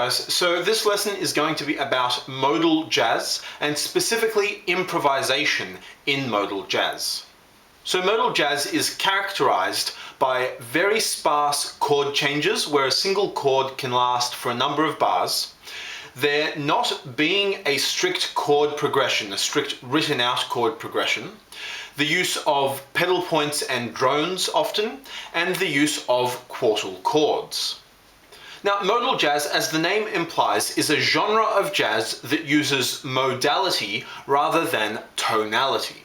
guys, so this lesson is going to be about modal jazz and specifically improvisation in modal jazz. So modal jazz is characterized by very sparse chord changes where a single chord can last for a number of bars, there not being a strict chord progression, a strict written out chord progression, the use of pedal points and drones often, and the use of quartal chords. Now, modal jazz, as the name implies, is a genre of jazz that uses modality rather than tonality.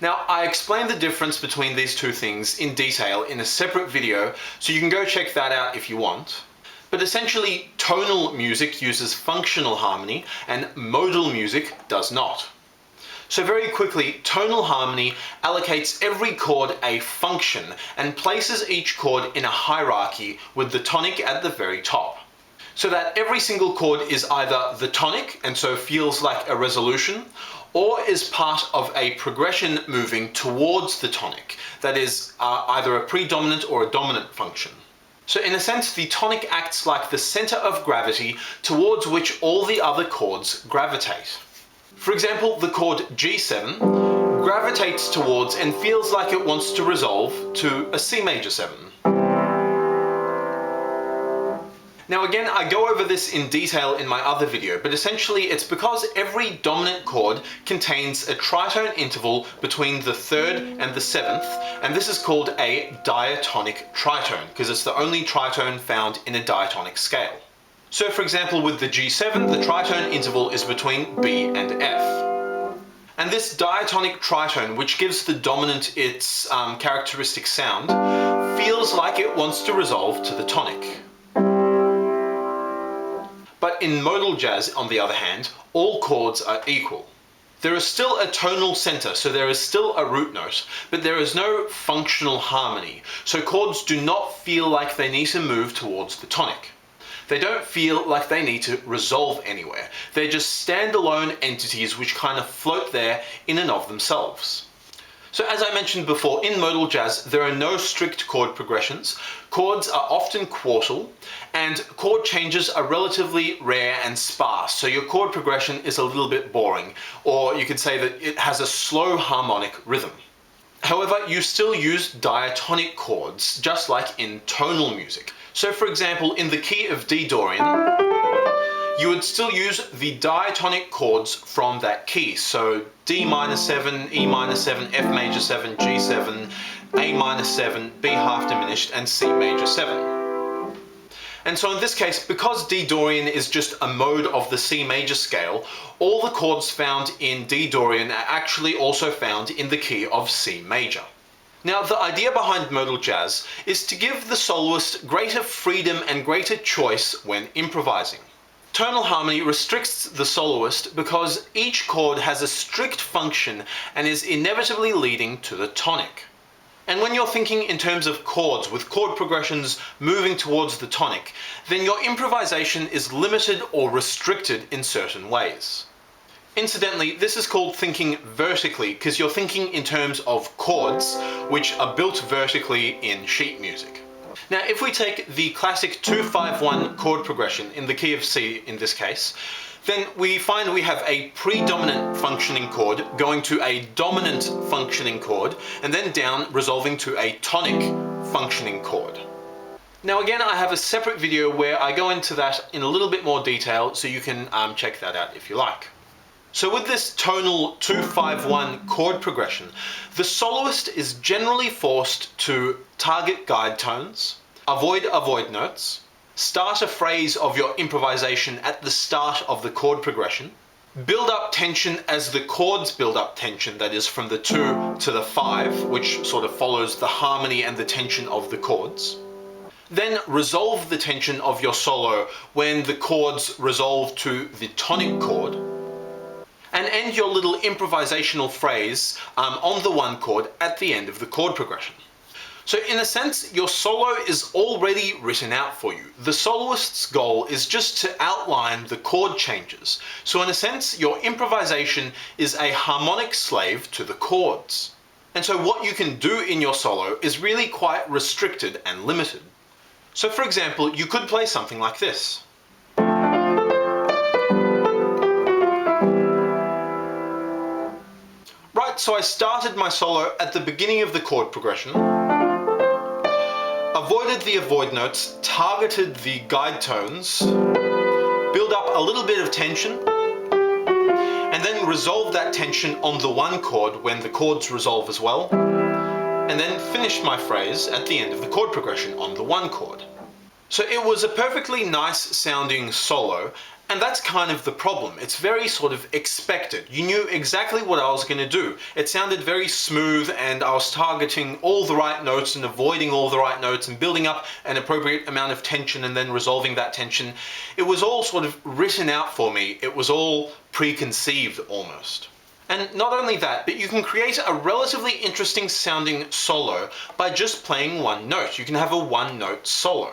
Now, I explained the difference between these two things in detail in a separate video, so you can go check that out if you want. But essentially, tonal music uses functional harmony and modal music does not. So very quickly, tonal harmony allocates every chord a function and places each chord in a hierarchy with the tonic at the very top. So that every single chord is either the tonic and so feels like a resolution, or is part of a progression moving towards the tonic, that is either a predominant or a dominant function. So in a sense, the tonic acts like the center of gravity towards which all the other chords gravitate. For example, the chord G7 gravitates towards and feels like it wants to resolve to a C major 7. Now again, I go over this in detail in my other video, but essentially it's because every dominant chord contains a tritone interval between the 3rd and the 7th, and this is called a diatonic tritone, because it's the only tritone found in a diatonic scale. So for example, with the G7, the tritone interval is between B and F. And this diatonic tritone, which gives the dominant its characteristic sound, feels like it wants to resolve to the tonic. But in modal jazz, on the other hand, all chords are equal. There is still a tonal center, so there is still a root note, but there is no functional harmony, so chords do not feel like they need to move towards the tonic. They don't feel like they need to resolve anywhere. They're just standalone entities which kind of float there in and of themselves. So as I mentioned before, in modal jazz, there are no strict chord progressions. Chords are often quartal, and chord changes are relatively rare and sparse. So your chord progression is a little bit boring, or you could say that it has a slow harmonic rhythm. However, you still use diatonic chords, just like in tonal music. So for example, in the key of D Dorian, you would still use the diatonic chords from that key. So D minor 7, E minor 7, F major 7, G7, A minor 7, B half diminished, and C major 7. And so in this case, because D Dorian is just a mode of the C major scale, all the chords found in D Dorian are actually also found in the key of C major. Now, the idea behind modal jazz is to give the soloist greater freedom and greater choice when improvising. Tonal harmony restricts the soloist because each chord has a strict function and is inevitably leading to the tonic. And when you're thinking in terms of chords with chord progressions moving towards the tonic, then your improvisation is limited or restricted in certain ways. Incidentally, this is called thinking vertically because you're thinking in terms of chords, which are built vertically in sheet music. Now, if we take the classic 2-5-1 chord progression in the key of C in this case, then we find we have a predominant functioning chord going to a dominant functioning chord, and then down resolving to a tonic functioning chord. Now again, I have a separate video where I go into that in a little bit more detail, so you can check that out if you like. So with this tonal 2-5-1 chord progression, the soloist is generally forced to target guide tones, avoid notes, start a phrase of your improvisation at the start of the chord progression, build up tension as the chords build up tension, that is from the 2 to the 5, which sort of follows the harmony and the tension of the chords. Then resolve the tension of your solo when the chords resolve to the tonic chord, and end your little improvisational phrase on the 1 chord at the end of the chord progression. So in a sense, your solo is already written out for you. The soloist's goal is just to outline the chord changes. So in a sense, your improvisation is a harmonic slave to the chords. And so what you can do in your solo is really quite restricted and limited. So for example, you could play something like this. Right, so I started my solo at the beginning of the chord progression, avoided the avoid notes, targeted the guide tones, build up a little bit of tension, and then resolve that tension on the one chord when the chords resolve as well, and then finished my phrase at the end of the chord progression on the one chord. So it was a perfectly nice sounding solo, and that's kind of the problem. It's very sort of expected. You knew exactly what I was going to do. It sounded very smooth, and I was targeting all the right notes and avoiding all the right notes and building up an appropriate amount of tension and then resolving that tension. It was all sort of written out for me. It was all preconceived almost. And not only that, but you can create a relatively interesting sounding solo by just playing one note. You can have a one note solo.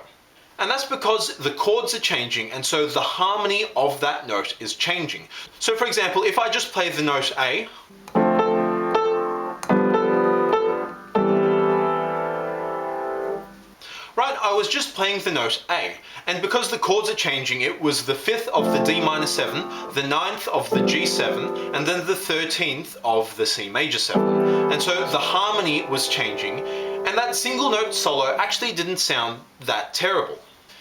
And that's because the chords are changing, and so the harmony of that note is changing. So for example, if I just play the note A, right, I was just playing the note A, and because the chords are changing, it was the 5th of the D minor 7, the 9th of the G7, and then the 13th of the C major 7. And so the harmony was changing, and that single note solo actually didn't sound that terrible.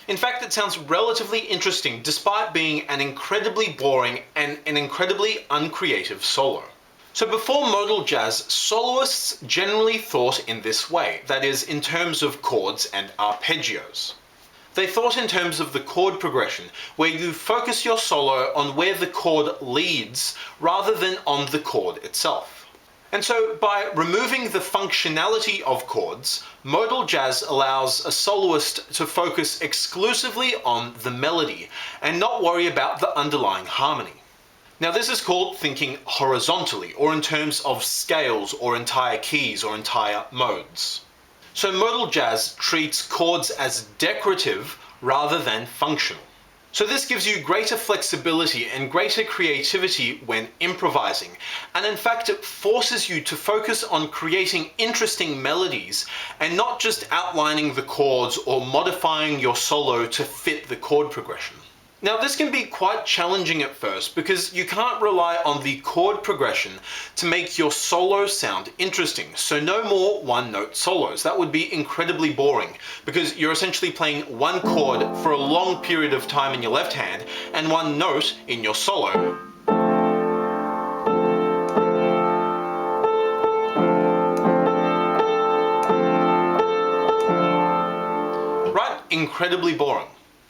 In fact, it sounds relatively interesting despite being an incredibly boring and an incredibly uncreative solo. So before modal jazz, soloists generally thought in this way, that is, in terms of chords and arpeggios. They thought in terms of the chord progression, where you focus your solo on where the chord leads rather than on the chord itself. And so by removing the functionality of chords, modal jazz allows a soloist to focus exclusively on the melody and not worry about the underlying harmony. Now this is called thinking horizontally, or in terms of scales or entire keys or entire modes. So modal jazz treats chords as decorative rather than functional. So this gives you greater flexibility and greater creativity when improvising, and in fact it forces you to focus on creating interesting melodies and not just outlining the chords or modifying your solo to fit the chord progression. Now this can be quite challenging at first because you can't rely on the chord progression to make your solo sound interesting. So no more one note solos. That would be incredibly boring because you're essentially playing one chord for a long period of time in your left hand and one note in your solo. Right? Incredibly boring.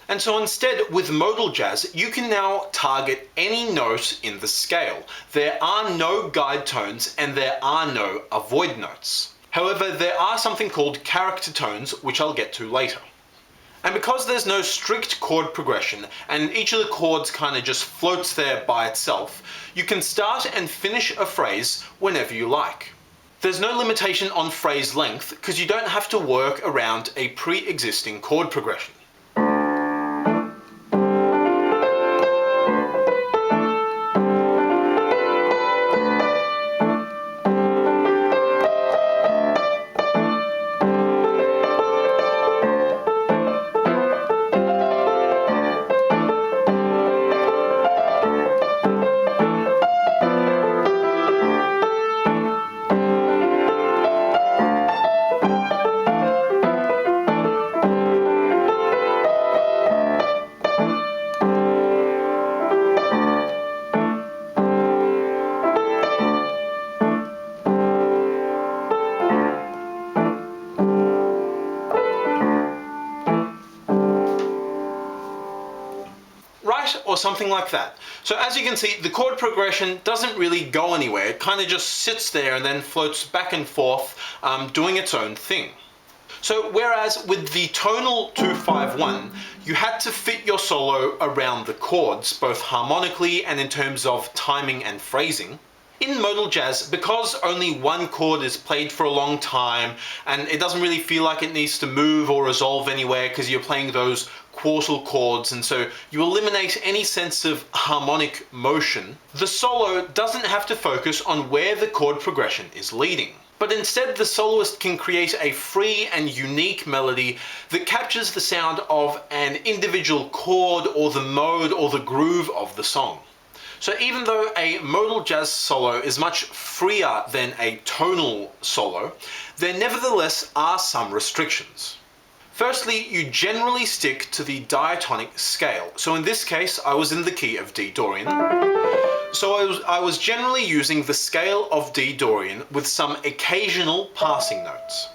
And so instead, with modal jazz, you can now target any note in the scale. There are no guide tones and there are no avoid notes. However, there are something called character tones, which I'll get to later. And because there's no strict chord progression and each of the chords kind of just floats there by itself, you can start and finish a phrase whenever you like. There's no limitation on phrase length because you don't have to work around a pre-existing chord progression. Or something like that. So as you can see, the chord progression doesn't really go anywhere. It kind of just sits there and then floats back and forth, doing its own thing. So whereas with the tonal 251, you had to fit your solo around the chords, both harmonically and in terms of timing and phrasing, in modal jazz, because only one chord is played for a long time and it doesn't really feel like it needs to move or resolve anywhere because you're playing those quartal chords, and so you eliminate any sense of harmonic motion, the solo doesn't have to focus on where the chord progression is leading. But instead the soloist can create a free and unique melody that captures the sound of an individual chord or the mode or the groove of the song. So even though a modal jazz solo is much freer than a tonal solo, there nevertheless are some restrictions. Firstly, you generally stick to the diatonic scale. So in this case, I was in the key of D Dorian. So I was generally using the scale of D Dorian with some occasional passing notes.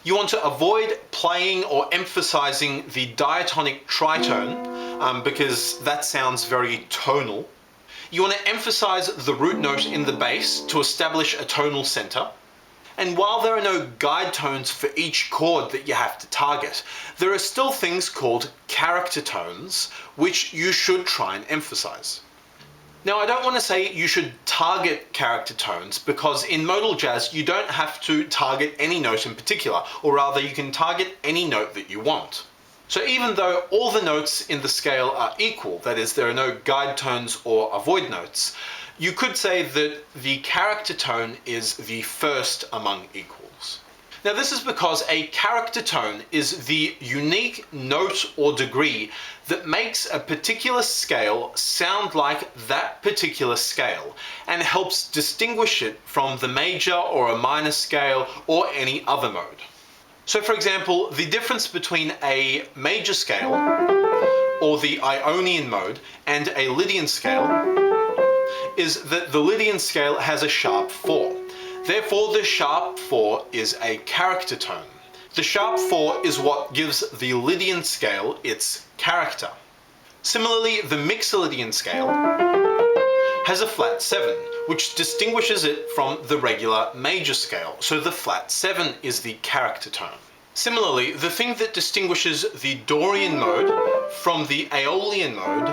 You want to avoid playing or emphasizing the diatonic tritone because that sounds very tonal. You want to emphasize the root note in the bass to establish a tonal center. And while there are no guide tones for each chord that you have to target, there are still things called character tones, which you should try and emphasize. Now, I don't want to say you should target character tones, because in modal jazz, you don't have to target any note in particular, or rather you can target any note that you want. So even though all the notes in the scale are equal, that is, there are no guide tones or avoid notes, you could say that the character tone is the first among equals. Now this is because a character tone is the unique note or degree that makes a particular scale sound like that particular scale and helps distinguish it from the major or a minor scale or any other mode. So for example, the difference between a major scale or the Ionian mode and a Lydian scale is that the Lydian scale has a sharp 4. Therefore, the sharp 4 is a character tone. The sharp 4 is what gives the Lydian scale its character. Similarly, the Mixolydian scale has a flat 7, which distinguishes it from the regular major scale, so the flat 7 is the character tone. Similarly, the thing that distinguishes the Dorian mode from the Aeolian mode,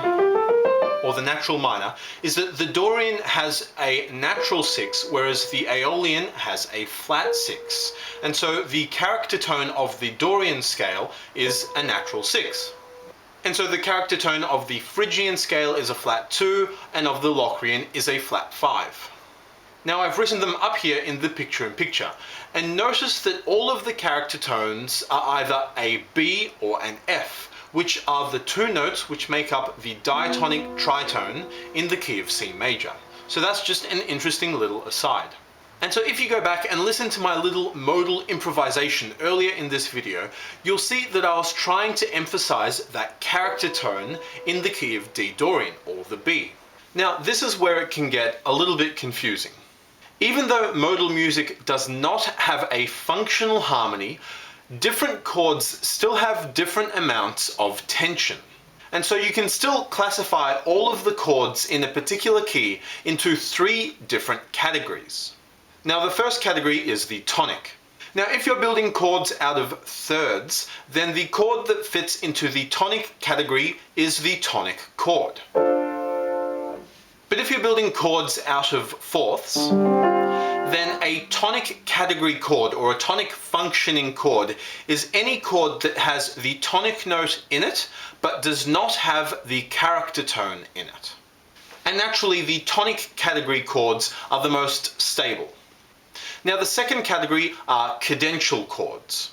or the natural minor, is that the Dorian has a natural 6, whereas the Aeolian has a flat 6. And so the character tone of the Dorian scale is a natural 6. And so the character tone of the Phrygian scale is a flat 2, and of the Locrian is a flat 5. Now I've written them up here in the picture-in-picture, and notice that all of the character tones are either a B or an F, which are the two notes which make up the diatonic tritone in the key of C major. So that's just an interesting little aside. And so if you go back and listen to my little modal improvisation earlier in this video, you'll see that I was trying to emphasize that character tone in the key of D Dorian, or the B. Now this is where it can get a little bit confusing. Even though modal music does not have a functional harmony, different chords still have different amounts of tension. And so you can still classify all of the chords in a particular key into 3 different categories. Now the first category is the tonic. Now if you're building chords out of thirds, then the chord that fits into the tonic category is the tonic chord. But if you're building chords out of fourths, then a tonic category chord, or a tonic functioning chord, is any chord that has the tonic note in it but does not have the character tone in it. And naturally, the tonic category chords are the most stable. Now the second category are cadential chords.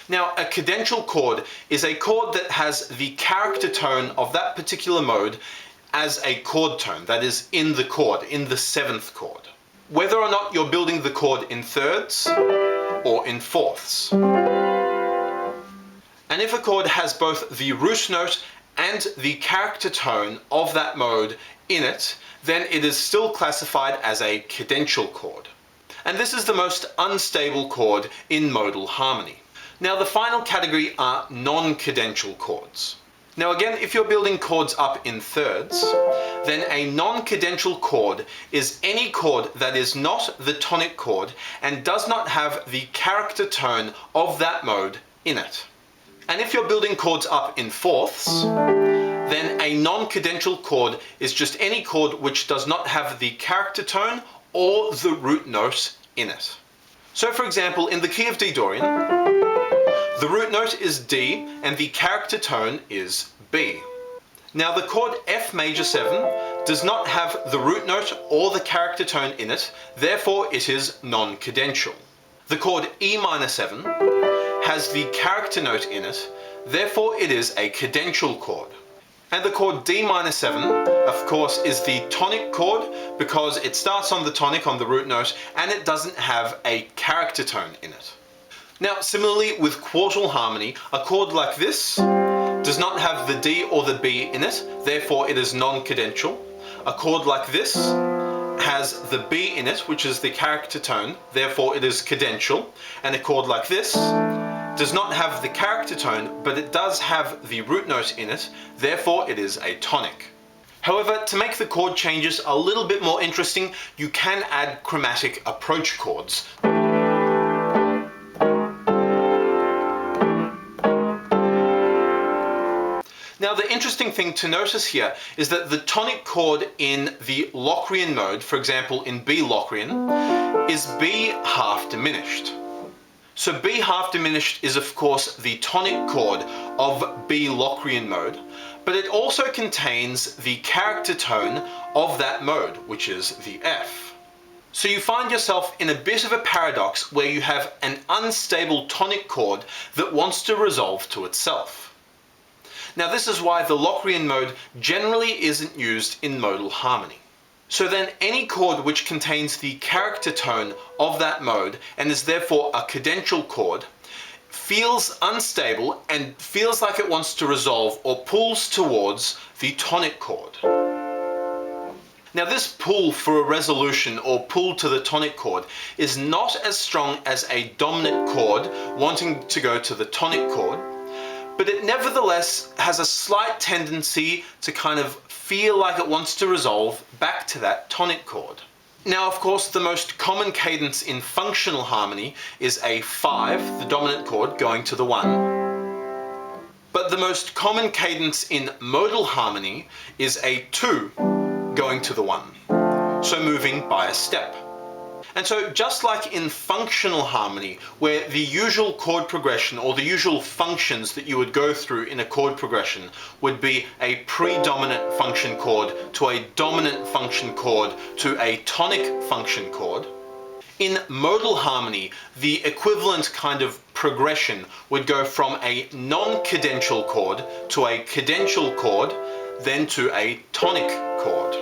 Now a cadential chord is a chord that has the character tone of that particular mode as a chord tone, that is, in the chord, in the 7th chord, whether or not you're building the chord in thirds or in fourths. And if a chord has both the root note and the character tone of that mode in it, then it is still classified as a cadential chord. And this is the most unstable chord in modal harmony. Now the final category are non-cadential chords. Now again, if you're building chords up in thirds, then a non-cadential chord is any chord that is not the tonic chord and does not have the character tone of that mode in it. And if you're building chords up in fourths, then a non-cadential chord is just any chord which does not have the character tone or the root note in it. So for example, in the key of D Dorian, the root note is D and the character tone is B. Now the chord F major 7 does not have the root note or the character tone in it, therefore it is non-cadential. The chord E minor 7 has the character note in it, therefore it is a cadential chord. And the chord D minor 7, of course, is the tonic chord because it starts on the tonic, on the root note, and it doesn't have a character tone in it. Now, similarly with quartal harmony, a chord like this does not have the D or the B in it, therefore it is non-cadential. A chord like this has the B in it, which is the character tone, therefore it is cadential. And a chord like this does not have the character tone, but it does have the root note in it, therefore it is a tonic. However, to make the chord changes a little bit more interesting, you can add chromatic approach chords. Now, the interesting thing to notice here is that the tonic chord in the Locrian mode, for example in B Locrian, is B half diminished. So B half diminished is of course the tonic chord of B Locrian mode, but it also contains the character tone of that mode, which is the F. So you find yourself in a bit of a paradox where you have an unstable tonic chord that wants to resolve to itself. Now this is why the Locrian mode generally isn't used in modal harmony. So then any chord which contains the character tone of that mode and is therefore a cadential chord feels unstable and feels like it wants to resolve or pulls towards the tonic chord. Now this pull for a resolution or pull to the tonic chord is not as strong as a dominant chord wanting to go to the tonic chord, but it nevertheless has a slight tendency to kind of feel like it wants to resolve back to that tonic chord. Now, of course, the most common cadence in functional harmony is a 5, the dominant chord, going to the 1. But the most common cadence in modal harmony is a 2 going to the 1, so moving by a step. And so just like in functional harmony, where the usual chord progression or the usual functions that you would go through in a chord progression would be a predominant function chord to a dominant function chord to a tonic function chord, in modal harmony, the equivalent kind of progression would go from a non-cadential chord to a cadential chord, then to a tonic chord.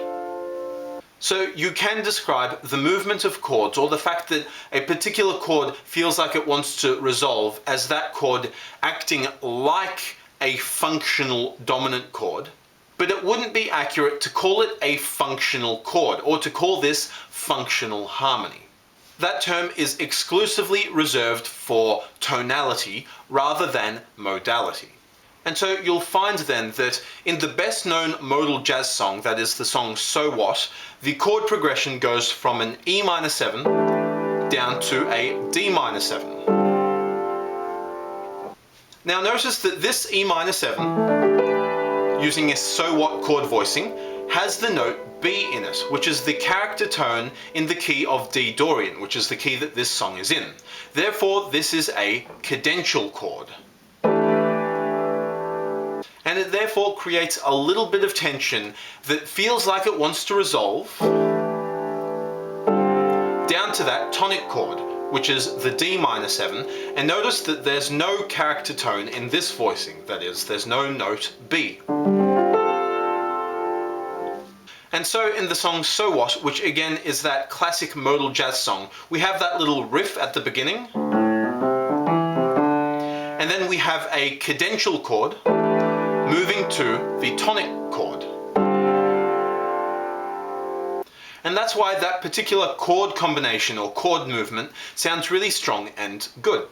So you can describe the movement of chords, or the fact that a particular chord feels like it wants to resolve, as that chord acting like a functional dominant chord, but it wouldn't be accurate to call it a functional chord, or to call this functional harmony. That term is exclusively reserved for tonality rather than modality. And so you'll find then that in the best known modal jazz song, that is the song So What, the chord progression goes from an E minor 7 down to a D minor 7. Now notice that this E minor 7, using a So What chord voicing, has the note B in it, which is the character tone in the key of D Dorian, which is the key that this song is in. Therefore, this is a cadential chord. And it therefore creates a little bit of tension that feels like it wants to resolve down to that tonic chord, which is the D minor 7. And notice that there's no character tone in this voicing, that is, there's no note B. And so in the song So What, which again is that classic modal jazz song, we have that little riff at the beginning, and then we have a cadential chord moving to the tonic chord. And that's why that particular chord combination or chord movement sounds really strong and good.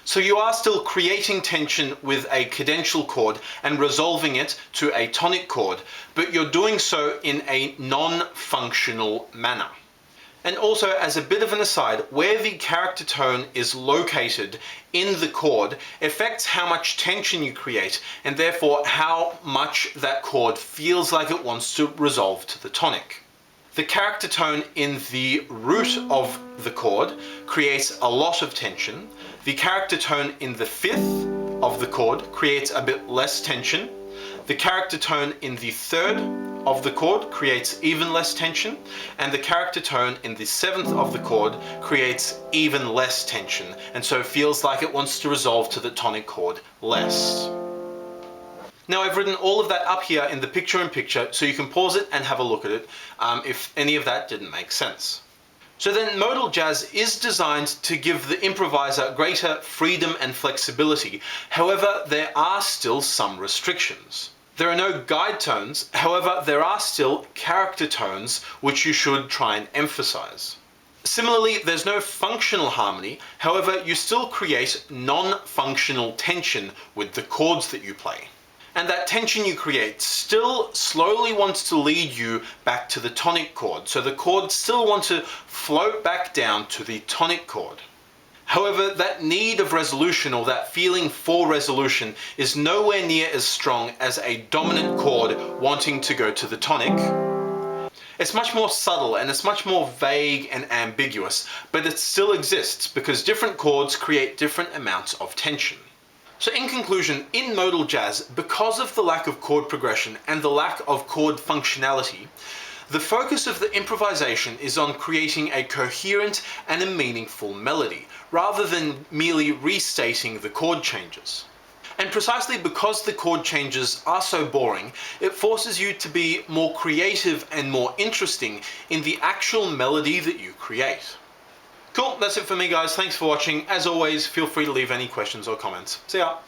So you are still creating tension with a cadential chord and resolving it to a tonic chord, but you're doing so in a non-functional manner. And also, as a bit of an aside, where the character tone is located in the chord affects how much tension you create, and therefore how much that chord feels like it wants to resolve to the tonic. The character tone in the root of the chord creates a lot of tension. The character tone in the fifth of the chord creates a bit less tension. The character tone in the third of the chord creates even less tension, and the character tone in the seventh of the chord creates even less tension, and so feels like it wants to resolve to the tonic chord less. Now I've written all of that up here in the picture-in-picture, so you can pause it and have a look at it if any of that didn't make sense. So then modal jazz is designed to give the improviser greater freedom and flexibility. However, there are still some restrictions. There are no guide tones, however there are still character tones which you should try and emphasize. Similarly, there's no functional harmony, however you still create non-functional tension with the chords that you play. And that tension you create still slowly wants to lead you back to the tonic chord, so the chords still want to float back down to the tonic chord. However, that need of resolution, or that feeling for resolution, is nowhere near as strong as a dominant chord wanting to go to the tonic. It's much more subtle and it's much more vague and ambiguous, but it still exists because different chords create different amounts of tension. So in conclusion, in modal jazz, because of the lack of chord progression and the lack of chord functionality, the focus of the improvisation is on creating a coherent and a meaningful melody, rather than merely restating the chord changes. And precisely because the chord changes are so boring, it forces you to be more creative and more interesting in the actual melody that you create. Cool, that's it for me guys, thanks for watching. As always, feel free to leave any questions or comments. See ya!